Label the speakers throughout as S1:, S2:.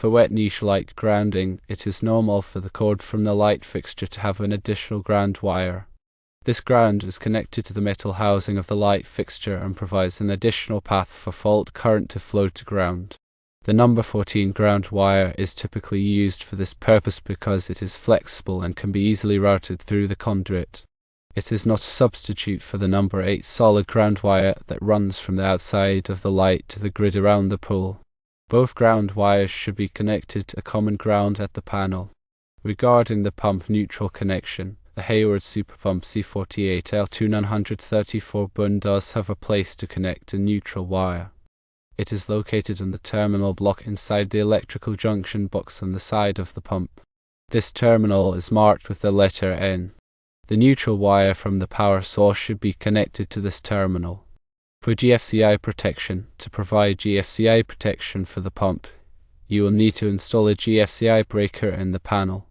S1: For wet niche light grounding, it is normal for the cord from the light fixture to have an additional ground wire. This ground is connected to the metal housing of the light fixture and provides an additional path for fault current to flow to ground. The number 14 ground wire is typically used for this purpose because it is flexible and can be easily routed through the conduit. It is not a substitute for the number 8 solid ground wire that runs from the outside of the light to the grid around the pool. Both ground wires should be connected to a common ground at the panel. Regarding the pump neutral connection, the Hayward Superpump C48L2934 bun does have a place to connect a neutral wire. It is located on the terminal block inside the electrical junction box on the side of the pump. This terminal is marked with the letter N. The neutral wire from the power source should be connected to this terminal. For GFCI protection, to provide GFCI protection for the pump, you will need to install a GFCI breaker in the panel.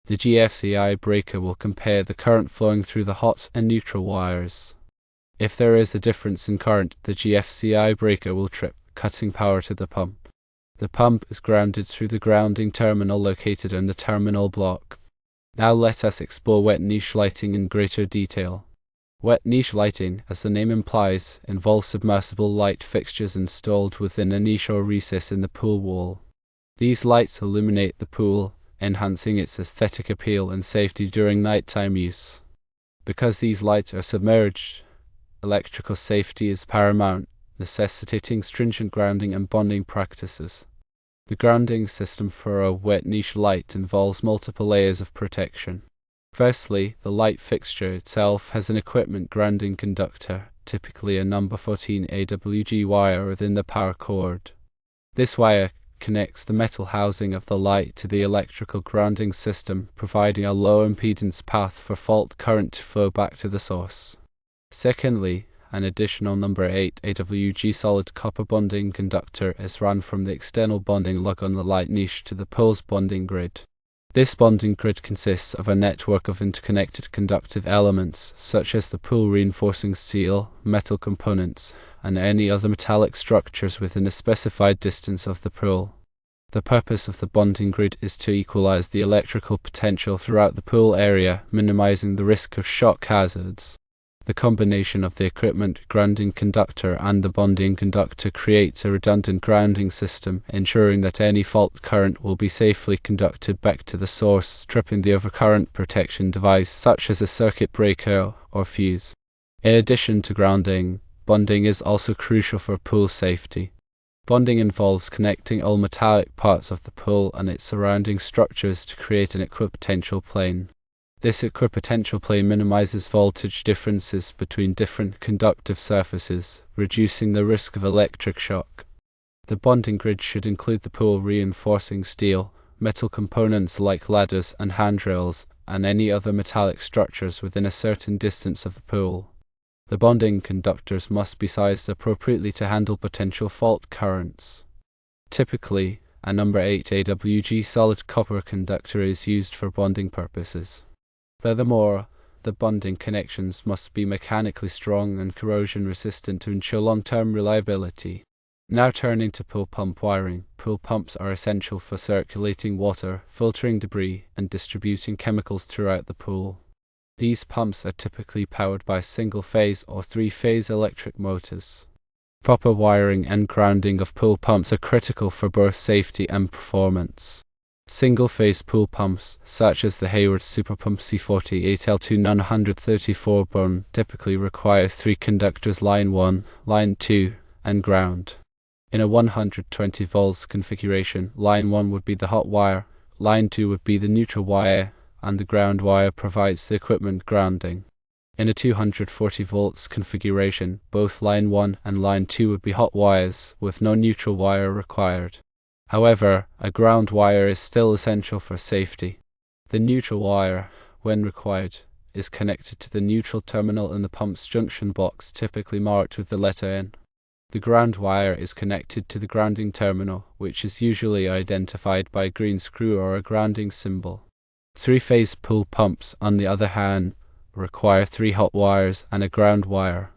S1: The GFCI breaker will compare the current flowing through the hot and neutral wires. If there is a difference in current, the GFCI breaker will trip, cutting power to the pump. The pump is grounded through the grounding terminal located on the terminal block. Now let us explore wet niche lighting in greater detail. Wet niche lighting, as the name implies, involves submersible light fixtures installed within a niche or recess in the pool wall. These lights illuminate the pool, enhancing its aesthetic appeal and safety during nighttime use. Because these lights are submerged, electrical safety is paramount, necessitating stringent grounding and bonding practices. The grounding system for a wet niche light involves multiple layers of protection. Firstly, the light fixture itself has an equipment grounding conductor, typically a number 14 AWG wire within the power cord. This wire connects the metal housing of the light to the electrical grounding system, providing a low impedance path for fault current to flow back to the source. Secondly, an additional number 8 AWG solid copper bonding conductor is run from the external bonding lug on the light niche to the pool's bonding grid. This bonding grid consists of a network of interconnected conductive elements, such as the pool reinforcing steel, metal components, and any other metallic structures within a specified distance of the pool. The purpose of the bonding grid is to equalize the electrical potential throughout the pool area, minimizing the risk of shock hazards. The combination of the equipment grounding conductor and the bonding conductor creates a redundant grounding system, ensuring that any fault current will be safely conducted back to the source, tripping the overcurrent protection device such as a circuit breaker or fuse. In addition to grounding, bonding is also crucial for pool safety. Bonding involves connecting all metallic parts of the pool and its surrounding structures to create an equipotential plane. This equipotential plane minimizes voltage differences between different conductive surfaces, reducing the risk of electric shock. The bonding grid should include the pool reinforcing steel, metal components like ladders and handrails, and any other metallic structures within a certain distance of the pool. The bonding conductors must be sized appropriately to handle potential fault currents. Typically, a number 8 AWG solid copper conductor is used for bonding purposes. Furthermore, the bonding connections must be mechanically strong and corrosion resistant to ensure long-term reliability. Now turning to pool pump wiring. Pool pumps are essential for circulating water, filtering debris, and distributing chemicals throughout the pool. These pumps are typically powered by single-phase or three-phase electric motors. Proper wiring and grounding of pool pumps are critical for both safety and performance. Single-phase pool pumps, such as the Hayward Superpump C48L2934 bun, typically require 3 conductors: line 1, line 2, and ground. In a 120 volts configuration, line 1 would be the hot wire, line 2 would be the neutral wire, and the ground wire provides the equipment grounding. In a 240 volts configuration, both line 1 and line 2 would be hot wires, with no neutral wire required. However, a ground wire is still essential for safety. The neutral wire, when required, is connected to the neutral terminal in the pump's junction box, typically marked with the letter N. The ground wire is connected to the grounding terminal, which is usually identified by a green screw or a grounding symbol. Three-phase pool pumps, on the other hand, require 3 hot wires and a ground wire.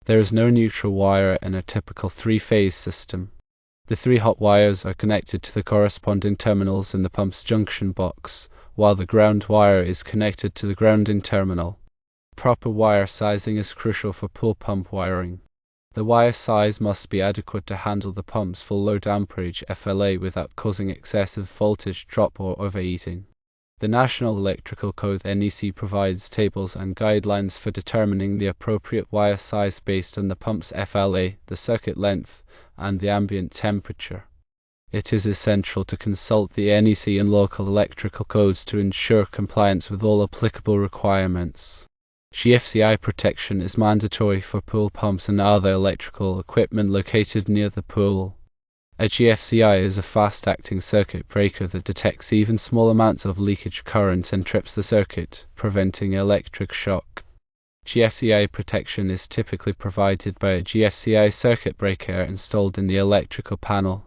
S1: There is no neutral wire in a typical three-phase system. The 3 hot wires are connected to the corresponding terminals in the pump's junction box, while the ground wire is connected to the grounding terminal. Proper wire sizing is crucial for pool pump wiring. The wire size must be adequate to handle the pump's full load amperage (FLA) without causing excessive voltage drop or overheating. The National Electrical Code (NEC) provides tables and guidelines for determining the appropriate wire size based on the pump's FLA, the circuit length, and the ambient temperature. It is essential to consult the NEC and local electrical codes to ensure compliance with all applicable requirements. GFCI protection is mandatory for pool pumps and other electrical equipment located near the pool. A GFCI is a fast-acting circuit breaker that detects even small amounts of leakage current and trips the circuit, preventing electric shock. GFCI protection is typically provided by a GFCI circuit breaker installed in the electrical panel.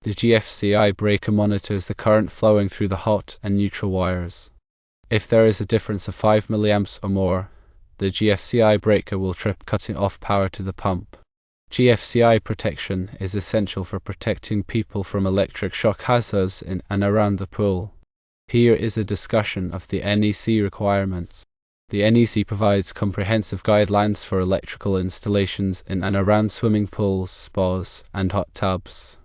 S1: The GFCI breaker monitors the current flowing through the hot and neutral wires. If there is a difference of 5 mA or more, the GFCI breaker will trip, cutting off power to the pump. GFCI protection is essential for protecting people from electric shock hazards in and around the pool. Here is a discussion of the NEC requirements. The NEC provides comprehensive guidelines for electrical installations in and around swimming pools, spas, and hot tubs.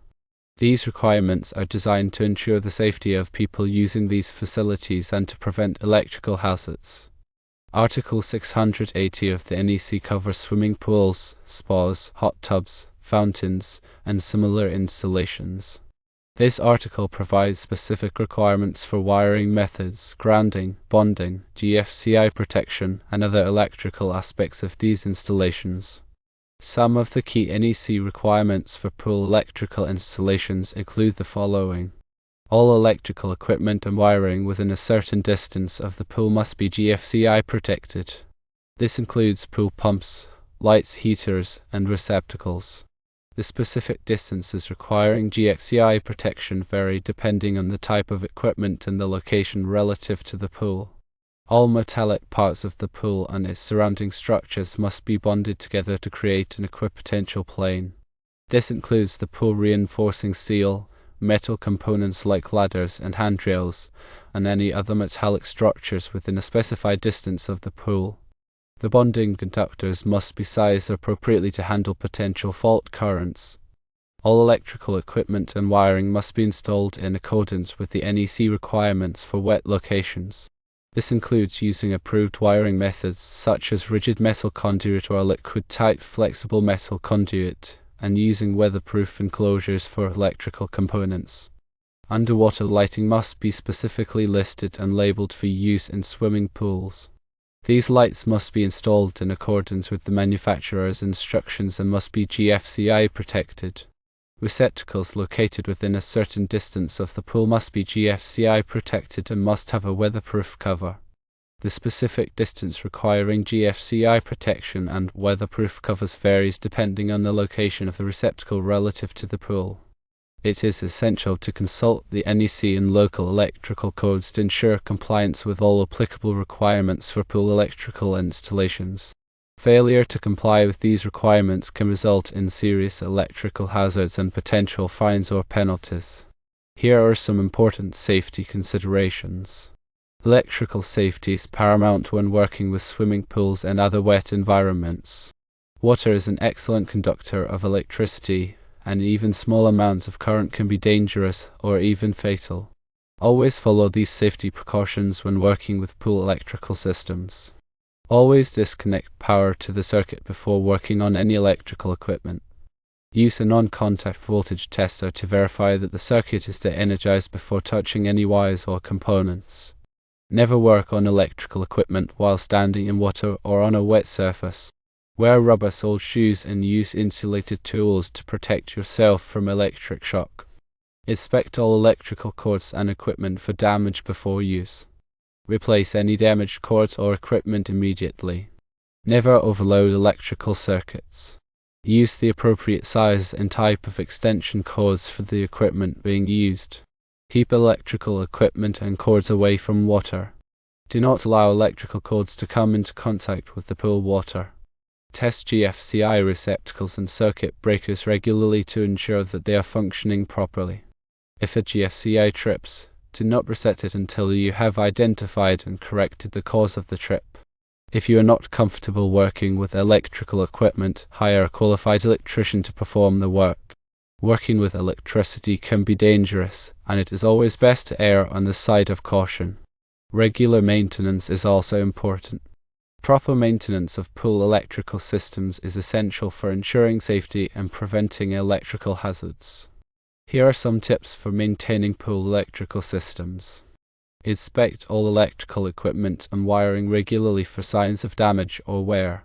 S1: These requirements are designed to ensure the safety of people using these facilities and to prevent electrical hazards. Article 680 of the NEC covers swimming pools, spas, hot tubs, fountains, and similar installations. This article provides specific requirements for wiring methods, grounding, bonding, GFCI protection, and other electrical aspects of these installations. Some of the key NEC requirements for pool electrical installations include the following. All electrical equipment and wiring within a certain distance of the pool must be GFCI protected. This includes pool pumps, lights, heaters, and receptacles. The specific distances requiring GFCI protection vary depending on the type of equipment and the location relative to the pool. All metallic parts of the pool and its surrounding structures must be bonded together to create an equipotential plane. This includes the pool reinforcing steel, metal components like ladders and handrails, and any other metallic structures within a specified distance of the pool. The bonding conductors must be sized appropriately to handle potential fault currents. All electrical equipment and wiring must be installed in accordance with the NEC requirements for wet locations. This includes using approved wiring methods such as rigid metal conduit or liquid-type flexible metal conduit, and using weatherproof enclosures for electrical components. Underwater lighting must be specifically listed and labeled for use in swimming pools. These lights must be installed in accordance with the manufacturer's instructions and must be GFCI protected. Receptacles located within a certain distance of the pool must be GFCI protected and must have a weatherproof cover. The specific distance requiring GFCI protection and weatherproof covers varies depending on the location of the receptacle relative to the pool. It is essential to consult the NEC and local electrical codes to ensure compliance with all applicable requirements for pool electrical installations. Failure to comply with these requirements can result in serious electrical hazards and potential fines or penalties. Here are some important safety considerations. Electrical safety is paramount when working with swimming pools and other wet environments. Water is an excellent conductor of electricity, and even small amounts of current can be dangerous or even fatal. Always follow these safety precautions when working with pool electrical systems. Always disconnect power to the circuit before working on any electrical equipment. Use a non-contact voltage tester to verify that the circuit is de-energized before touching any wires or components. Never work on electrical equipment while standing in water or on a wet surface. Wear rubber-soled shoes and use insulated tools to protect yourself from electric shock. Inspect all electrical cords and equipment for damage before use. Replace any damaged cords or equipment immediately. Never overload electrical circuits. Use the appropriate size and type of extension cords for the equipment being used. Keep electrical equipment and cords away from water. Do not allow electrical cords to come into contact with the pool water. Test GFCI receptacles and circuit breakers regularly to ensure that they are functioning properly. If a GFCI trips, do not reset it until you have identified and corrected the cause of the trip. If you are not comfortable working with electrical equipment, hire a qualified electrician to perform the work. Working with electricity can be dangerous, and it is always best to err on the side of caution. Regular maintenance is also important. Proper maintenance of pool electrical systems is essential for ensuring safety and preventing electrical hazards. Here are some tips for maintaining pool electrical systems. Inspect all electrical equipment and wiring regularly for signs of damage or wear.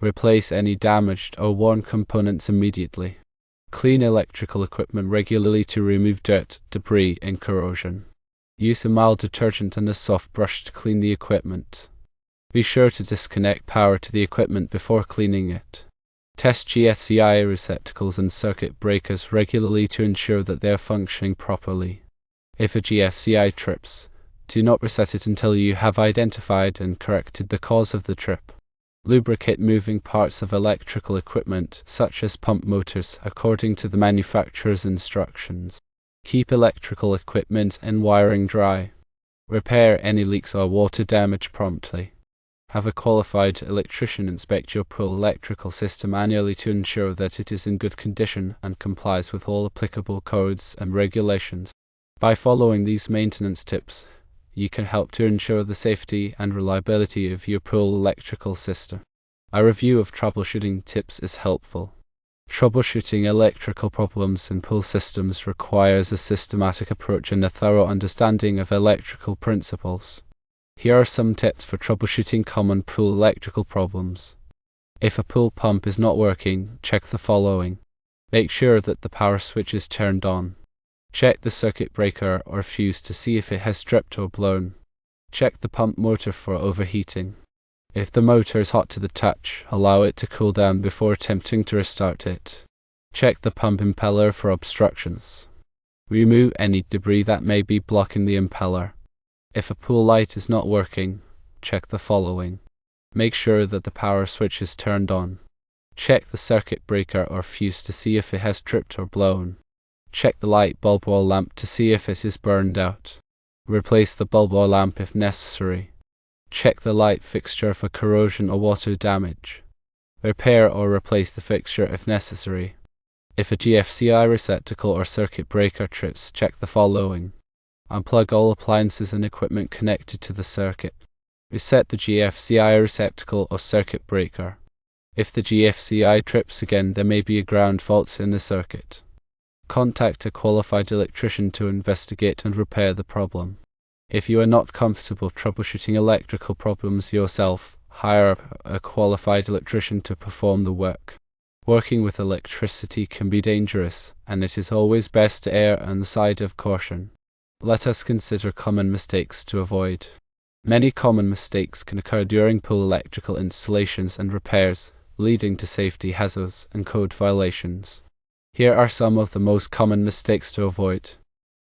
S1: Replace any damaged or worn components immediately. Clean electrical equipment regularly to remove dirt, debris, and corrosion. Use a mild detergent and a soft brush to clean the equipment. Be sure to disconnect power to the equipment before cleaning it. Test GFCI receptacles and circuit breakers regularly to ensure that they are functioning properly. If a GFCI trips, do not reset it until you have identified and corrected the cause of the trip. Lubricate moving parts of electrical equipment, such as pump motors, according to the manufacturer's instructions. Keep electrical equipment and wiring dry. Repair any leaks or water damage promptly. Have a qualified electrician inspect your pool electrical system annually to ensure that it is in good condition and complies with all applicable codes and regulations. By following these maintenance tips, you can help to ensure the safety and reliability of your pool electrical system. A review of troubleshooting tips is helpful. Troubleshooting electrical problems in pool systems requires a systematic approach and a thorough understanding of electrical principles. Here are some tips for troubleshooting common pool electrical problems. If a pool pump is not working, check the following. Make sure that the power switch is turned on. Check the circuit breaker or fuse to see if it has tripped or blown. Check the pump motor for overheating. If the motor is hot to the touch, allow it to cool down before attempting to restart it. Check the pump impeller for obstructions. Remove any debris that may be blocking the impeller. If a pool light is not working, check the following. Make sure that the power switch is turned on. Check the circuit breaker or fuse to see if it has tripped or blown. Check the light bulb or lamp to see if it is burned out. Replace the bulb or lamp if necessary. Check the light fixture for corrosion or water damage. Repair or replace the fixture if necessary. If a GFCI receptacle or circuit breaker trips, check the following. Unplug all appliances and equipment connected to the circuit. Reset the GFCI receptacle or circuit breaker. If the GFCI trips again, there may be a ground fault in the circuit. Contact a qualified electrician to investigate and repair the problem. If you are not comfortable troubleshooting electrical problems yourself, hire a qualified electrician to perform the work. Working with electricity can be dangerous, and it is always best to err on the side of caution. Let us consider common mistakes to avoid. Many common mistakes can occur during pool electrical installations and repairs, leading to safety hazards and code violations. Here are some of the most common mistakes to avoid.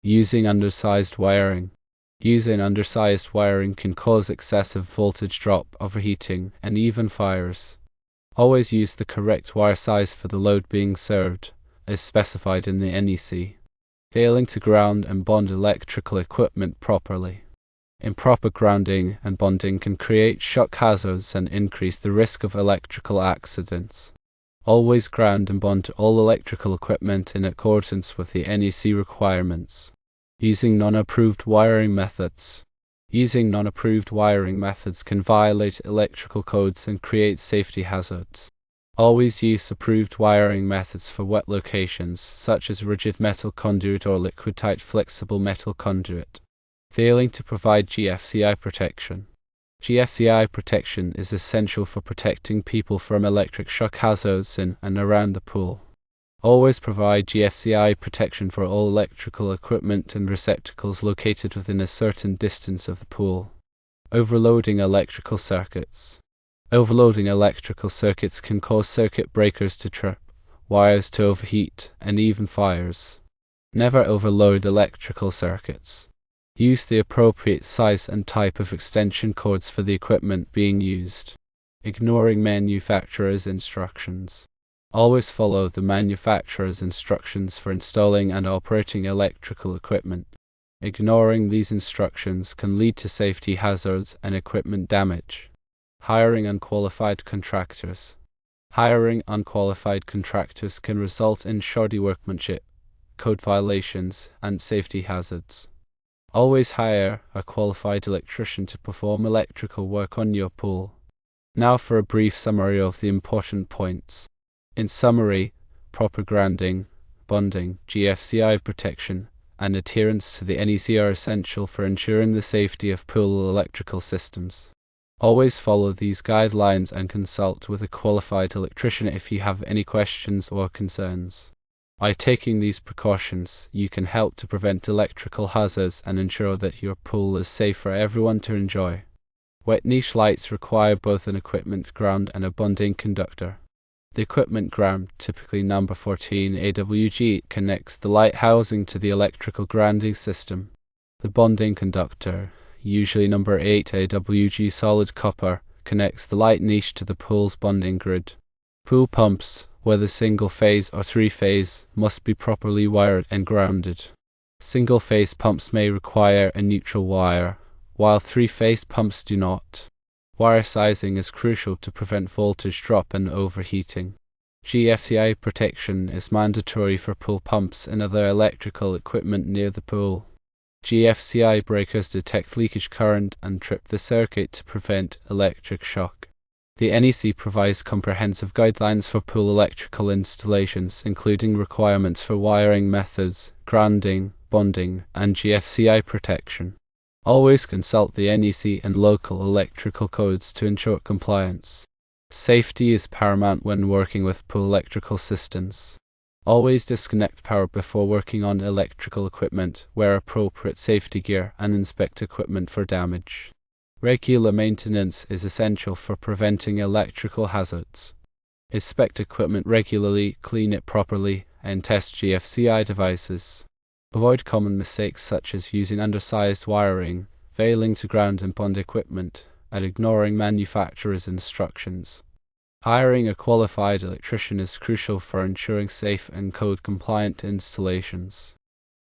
S1: Using undersized wiring. Using undersized wiring can cause excessive voltage drop, overheating, and even fires. Always use the correct wire size for the load being served, as specified in the NEC. Failing to ground and bond electrical equipment properly. Improper grounding and bonding can create shock hazards and increase the risk of electrical accidents. Always ground and bond all electrical equipment in accordance with the NEC requirements. Using non-approved wiring methods. Using non-approved wiring methods can violate electrical codes and create safety hazards. Always use approved wiring methods for wet locations, such as rigid metal conduit or liquid-tight flexible metal conduit. Failing to provide GFCI protection. GFCI protection is essential for protecting people from electric shock hazards in and around the pool. Always provide GFCI protection for all electrical equipment and receptacles located within a certain distance of the pool. Overloading electrical circuits. Overloading electrical circuits can cause circuit breakers to trip, wires to overheat, and even fires. Never overload electrical circuits. Use the appropriate size and type of extension cords for the equipment being used. Ignoring manufacturer's instructions. Always follow the manufacturer's instructions for installing and operating electrical equipment. Ignoring these instructions can lead to safety hazards and equipment damage. Hiring unqualified contractors. Hiring unqualified contractors can result in shoddy workmanship, code violations, and safety hazards. Always hire a qualified electrician to perform electrical work on your pool. Now for a brief summary of the important points. In summary, proper grounding, bonding, GFCI protection, and adherence to the NEC are essential for ensuring the safety of pool electrical systems. Always follow these guidelines and consult with a qualified electrician if you have any questions or concerns. By taking these precautions, you can help to prevent electrical hazards and ensure that your pool is safe for everyone to enjoy. Wet niche lights require both an equipment ground and a bonding conductor. The equipment ground, typically number 14 AWG, connects the light housing to the electrical grounding system. The bonding conductor, usually number 8 AWG solid copper, connects the light niche to the pool's bonding grid. Pool pumps, whether single-phase or three-phase, must be properly wired and grounded. Single-phase pumps may require a neutral wire, while three-phase pumps do not. Wire sizing is crucial to prevent voltage drop and overheating. GFCI protection is mandatory for pool pumps and other electrical equipment near the pool. GFCI breakers detect leakage current and trip the circuit to prevent electric shock. The NEC provides comprehensive guidelines for pool electrical installations, including requirements for wiring methods, grounding, bonding, and GFCI protection. Always consult the NEC and local electrical codes to ensure compliance. Safety is paramount when working with pool electrical systems. Always disconnect power before working on electrical equipment, wear appropriate safety gear, and inspect equipment for damage. Regular maintenance is essential for preventing electrical hazards. Inspect equipment regularly, clean it properly, and test GFCI devices. Avoid common mistakes such as using undersized wiring, failing to ground and bond equipment, and ignoring manufacturer's instructions. Hiring a qualified electrician is crucial for ensuring safe and code-compliant installations.